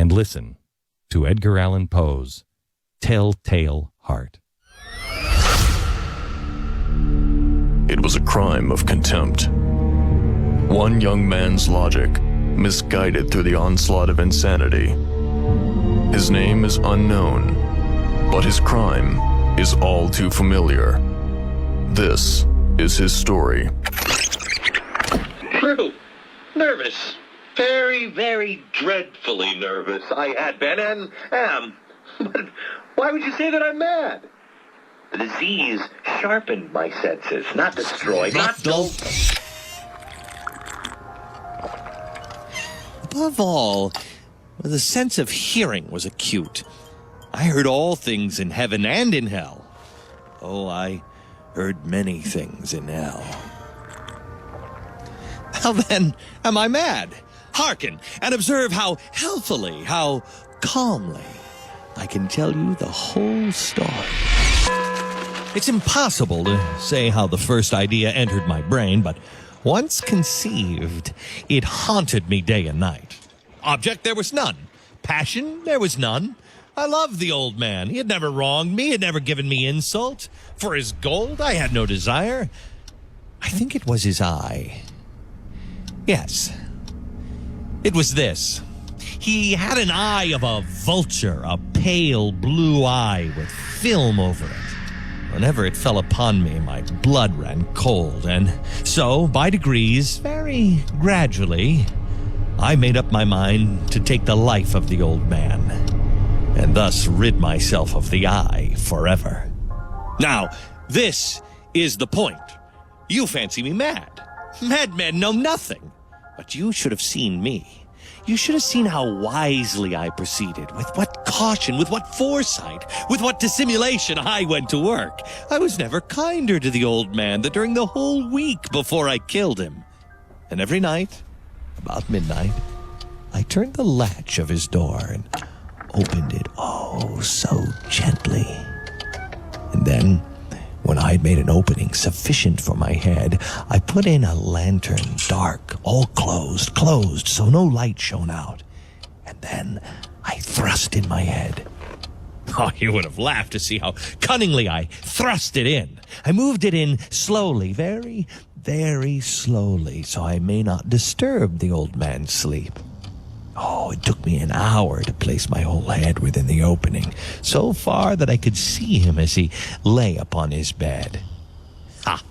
and listen to Edgar Allan Poe's Telltale Heart. It was a crime of contempt. One young man's logic, misguided through the onslaught of insanity. His name is unknown, but his crime is all too familiar. This is his story. True. Nervous. Very, very dreadfully nervous. I had been and am. But why would you say that I'm mad? The disease sharpened my senses, not destroyed, not dulled. Above all, the sense of hearing was acute. I heard all things in heaven and in hell. Oh, I heard many things in hell. How then am I mad? Hearken and observe how healthily, how calmly I can tell you the whole story. It's impossible to say how the first idea entered my brain, but once conceived, it haunted me day and night. Object, there was none. Passion, there was none. I loved the old man. He had never wronged me, had never given me insult. For his gold, I had no desire. I think it was his eye. Yes, it was this. He had an eye of a vulture, a pale blue eye with film over it. Whenever it fell upon me, my blood ran cold, and so, by degrees, very gradually, I made up my mind to take the life of the old man, and thus rid myself of the eye forever. Now, this is the point. You fancy me mad. Madmen know nothing. But you should have seen me. You should have seen how wisely I proceeded, with what caution, with what foresight, with what dissimulation I went to work. I was never kinder to the old man than during the whole week before I killed him. And every night, about midnight, I turned the latch of his door and opened it oh so gently. And then, when I had made an opening sufficient for my head, I put in a lantern, dark, all closed, so no light shone out. And then I thrust in my head. Oh, you would have laughed to see how cunningly I thrust it in. I moved it in slowly, very, very slowly, so I may not disturb the old man's sleep. Oh, it took me an hour to place my whole head within the opening, so far that I could see him as he lay upon his bed. Ha!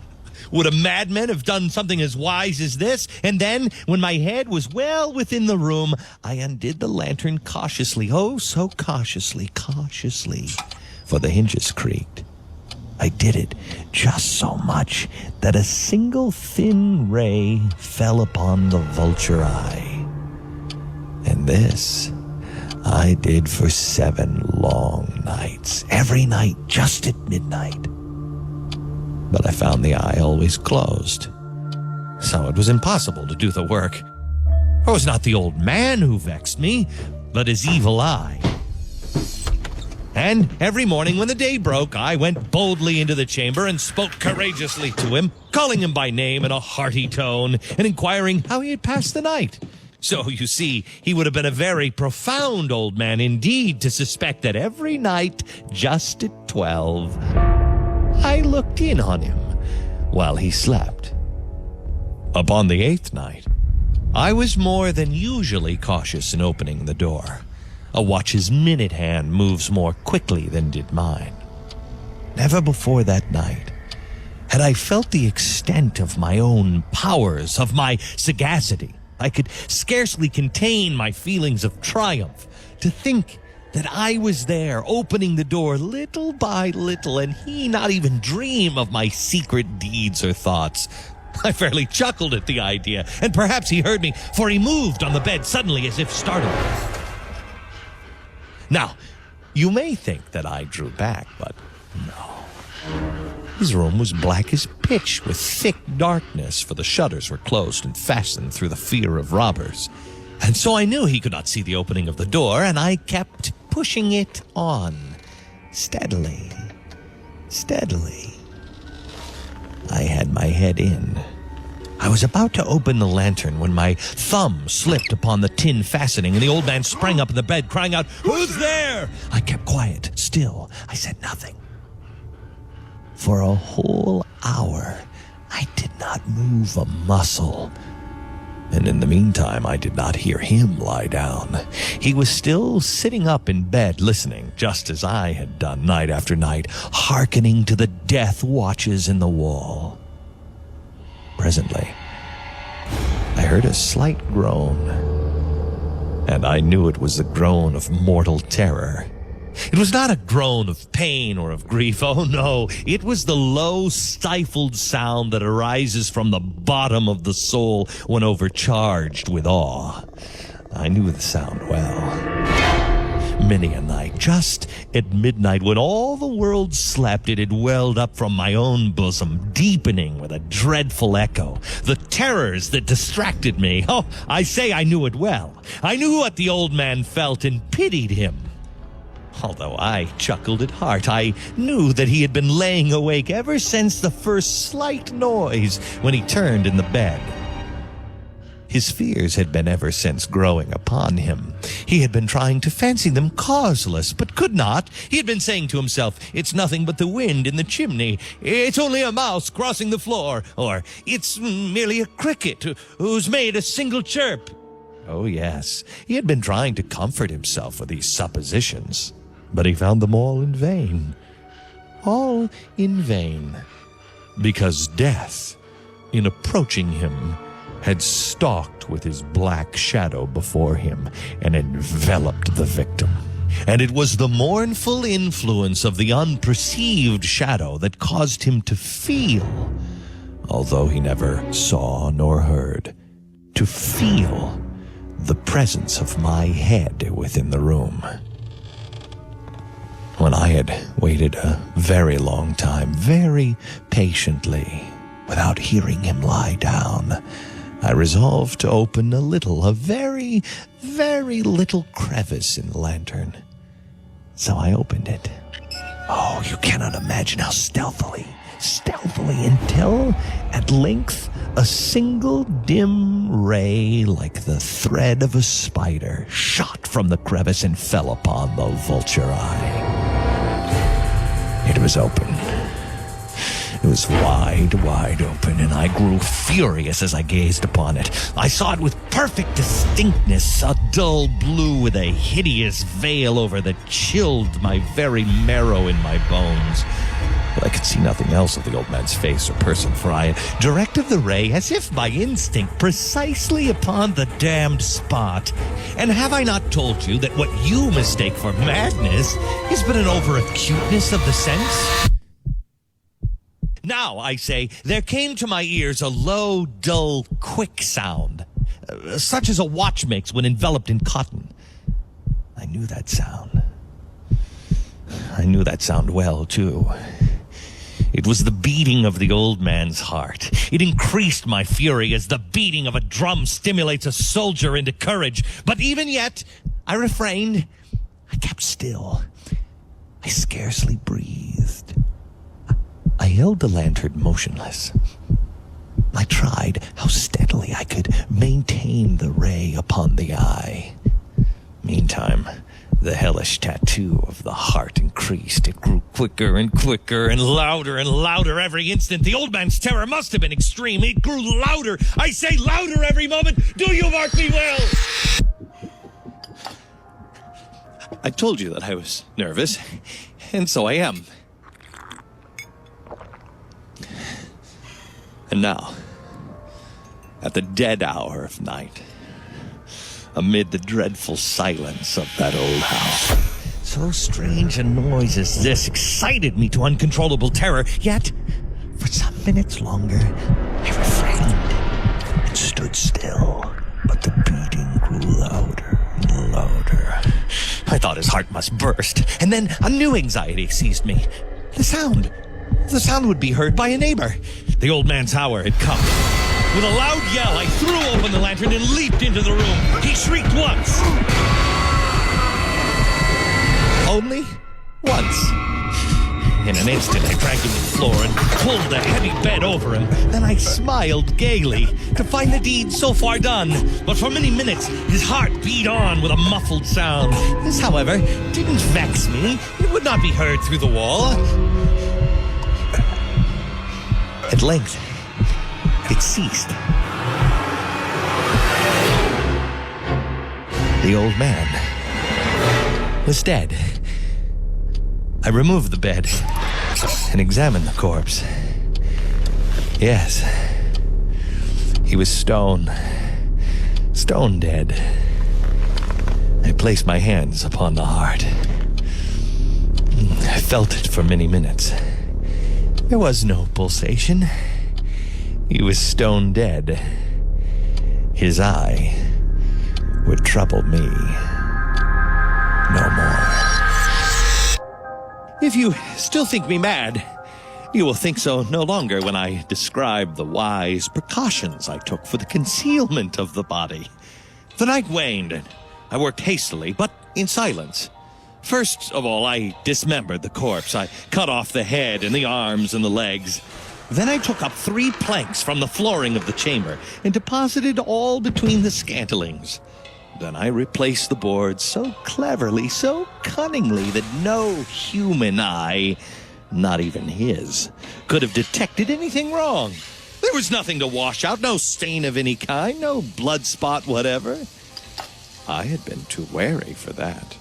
Would a madman have done something as wise as this? And then, when my head was well within the room, I undid the lantern cautiously, oh, so cautiously, for the hinges creaked. I did it just so much that a single thin ray fell upon the vulture eye. And this I did for 7 long nights, every night just at midnight. But I found the eye always closed, so it was impossible to do the work. It was not the old man who vexed me, but his evil eye. And every morning when the day broke, I went boldly into the chamber and spoke courageously to him, calling him by name in a hearty tone and inquiring how he had passed the night. So, you see, he would have been a very profound old man indeed to suspect that every night, just at 12, I looked in on him while he slept. Upon the 8th night, I was more than usually cautious in opening the door. A watch's minute hand moves more quickly than did mine. Never before that night had I felt the extent of my own powers, of my sagacity. I could scarcely contain my feelings of triumph to think that I was there opening the door little by little, and he not even dream of my secret deeds or thoughts. I fairly chuckled at the idea, and perhaps he heard me, for he moved on the bed suddenly as if startled. Now, you may think that I drew back, but no. His room was black as pitch with thick darkness, for the shutters were closed and fastened through the fear of robbers. And so I knew he could not see the opening of the door, and I kept pushing it on, steadily. I had my head in. I was about to open the lantern when my thumb slipped upon the tin fastening, and the old man sprang up in the bed, crying out, "Who's there?" I kept quiet, still. I said nothing. For a whole hour, I did not move a muscle. And in the meantime, I did not hear him lie down. He was still sitting up in bed, listening, just as I had done night after night, hearkening to the death watches in the wall. Presently, I heard a slight groan, and I knew it was the groan of mortal terror. It was not a groan of pain or of grief. Oh, no. It was the low, stifled sound that arises from the bottom of the soul when overcharged with awe. I knew the sound well. Many a night, just at midnight, when all the world slept, it had welled up from my own bosom, deepening with a dreadful echo. The terrors that distracted me. Oh, I say I knew it well. I knew what the old man felt and pitied him. Although I chuckled at heart, I knew that he had been laying awake ever since the first slight noise when he turned in the bed. His fears had been ever since growing upon him. He had been trying to fancy them causeless, but could not. He had been saying to himself, "It's nothing but the wind in the chimney. It's only a mouse crossing the floor," or "It's merely a cricket who's made a single chirp." Oh, yes, he had been trying to comfort himself with these suppositions. But he found them all in vain. All in vain. Because death, in approaching him, had stalked with his black shadow before him and enveloped the victim. And it was the mournful influence of the unperceived shadow that caused him to feel, although he never saw nor heard, to feel the presence of my head within the room. When I had waited a very long time, very patiently, without hearing him lie down, I resolved to open a very, very little crevice in the lantern. So I opened it. Oh, you cannot imagine how stealthily, until at length a single dim ray, like the thread of a spider, shot from the crevice and fell upon the vulture eye. It was open. It was wide open, and I grew furious as I gazed upon it. I saw it with perfect distinctness, a dull blue with a hideous veil over that chilled my very marrow in my bones. But I could see nothing else of the old man's face or person, for I had directed the ray, as if by instinct, precisely upon the damned spot. And have I not told you that what you mistake for madness is but an over-acuteness of the sense? Now, I say, there came to my ears a low, dull, quick sound, such as a watch makes when enveloped in cotton. I knew that sound. I knew that sound well, too. It was the beating of the old man's heart. It increased my fury as the beating of a drum stimulates a soldier into courage. But even yet, I refrained. I kept still. I scarcely breathed. I held the lantern motionless. I tried how steadily I could maintain the ray upon the eye. Meantime, the hellish tattoo of the heart increased. It grew quicker and quicker and louder every instant. The old man's terror must have been extreme. It grew louder. I say louder every moment. Do you mark me well? I told you that I was nervous, and so I am. And now, at the dead hour of night, amid the dreadful silence of that old house, so strange a noise as this excited me to uncontrollable terror. Yet, for some minutes longer, I refrained and stood still, but the beating grew louder and louder. I thought his heart must burst, and then a new anxiety seized me. The sound would be heard by a neighbor. The old man's hour had come. With a loud yell, I threw open the lantern and leaped into the room. He shrieked once. Only once. In an instant, I dragged him to the floor and pulled a heavy bed over him. Then I smiled gaily to find the deed so far done. But for many minutes, his heart beat on with a muffled sound. This, however, didn't vex me. It would not be heard through the wall. At length, it ceased. The old man was dead. I removed the bed and examined the corpse. Yes, he was stone dead. I placed my hands upon the heart. I felt it for many minutes. There was no pulsation. He was stone dead. His eye would trouble me no more. If you still think me mad, you will think so no longer when I describe the wise precautions I took for the concealment of the body. The night waned, and I worked hastily, but in silence. First of all, I dismembered the corpse. I cut off the head and the arms and the legs. Then I took up 3 planks from the flooring of the chamber and deposited all between the scantlings. Then I replaced the boards so cleverly, so cunningly, that no human eye, not even his, could have detected anything wrong. There was nothing to wash out, no stain of any kind, no blood spot whatever. I had been too wary for that.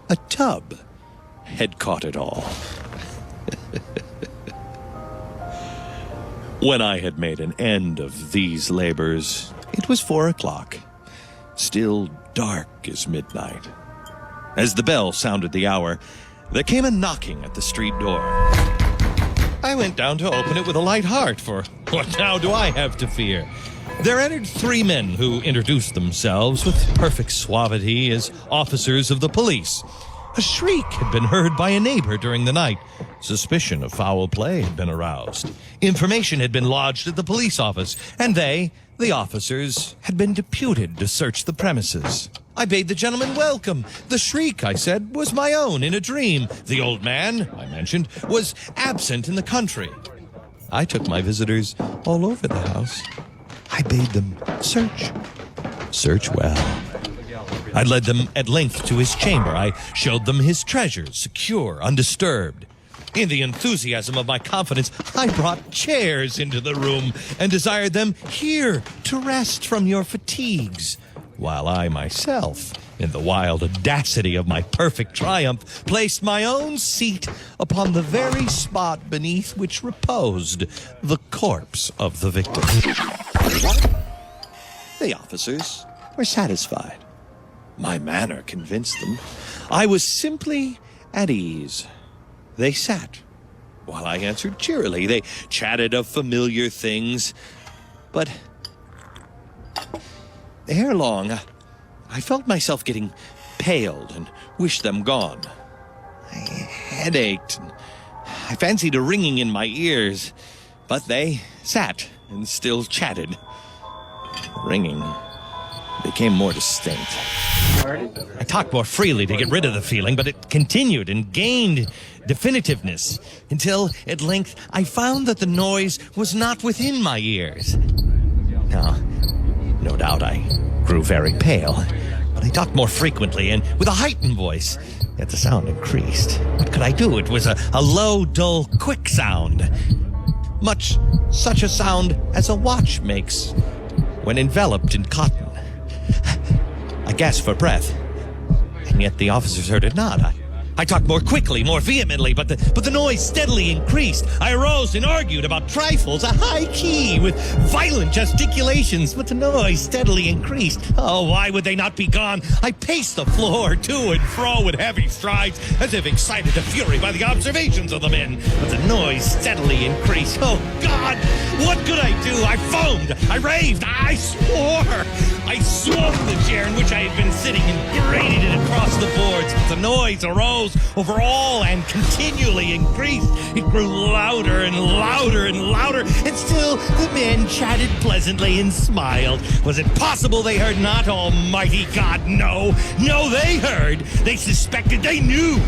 A tub had caught it all. When I had made an end of these labors, it was 4 o'clock. Still dark as midnight. As the bell sounded the hour, there came a knocking at the street door. I went down to open it with a light heart, for what now do I have to fear? There entered 3 men who introduced themselves with perfect suavity as officers of the police. A shriek had been heard by a neighbor during the night. Suspicion of foul play had been aroused. Information had been lodged at the police office, and they, the officers, had been deputed to search the premises. I bade the gentleman welcome. The shriek, I said, was my own in a dream. The old man, I mentioned, was absent in the country. I took my visitors all over the house. I bade them search well. I led them at length to his chamber. I showed them his treasures, secure, undisturbed. In the enthusiasm of my confidence, I brought chairs into the room and desired them here to rest from your fatigues, while I myself, in the wild audacity of my perfect triumph, placed my own seat upon the very spot beneath which reposed the corpse of the victim. The officers were satisfied. My manner convinced them. I was simply at ease. They sat, while I answered cheerily. They chatted of familiar things. But ere long, I felt myself getting paled and wished them gone. My head ached, and I fancied a ringing in my ears. But they sat and still chatted. The ringing became more distinct. I talked more freely to get rid of the feeling, but it continued and gained definitiveness until, at length, I found that the noise was not within my ears. Now, no doubt I grew very pale, but I talked more frequently and with a heightened voice, yet the sound increased. What could I do? It was a low, dull, quick sound, much such a sound as a watch makes when enveloped in cotton. I gasped for breath, and yet the officers heard it not. I talked more quickly, more vehemently, but the noise steadily increased. I arose and argued about trifles, a high key, with violent gesticulations, but the noise steadily increased. Oh, why would they not be gone? I paced the floor to and fro with heavy strides, as if excited to fury by the observations of the men, but the noise steadily increased. Oh, God, what could I do? I foamed, I raved, I swore. I swung the chair in which I had been sitting and grated it across the boards, but the noise arose over all and continually increased. It grew louder and louder and louder, and still the men chatted pleasantly and smiled. Was it possible they heard not? Almighty God, no. No, they heard. They suspected. They knew.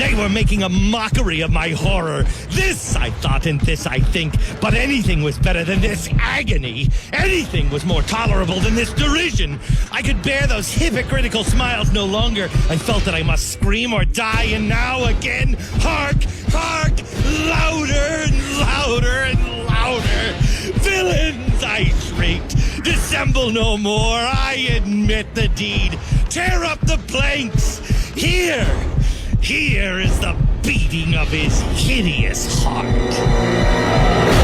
They were making a mockery of my horror. This I thought and this I think, but anything was better than this agony. Anything was more tolerable than this derision. I could bear those hypocritical smiles no longer. I felt that I must scream or die, and now again, hark, hark, louder and louder and louder. Villains, I shrieked. Dissemble no more. I admit the deed. Tear up the planks. Here is the beating of his hideous heart.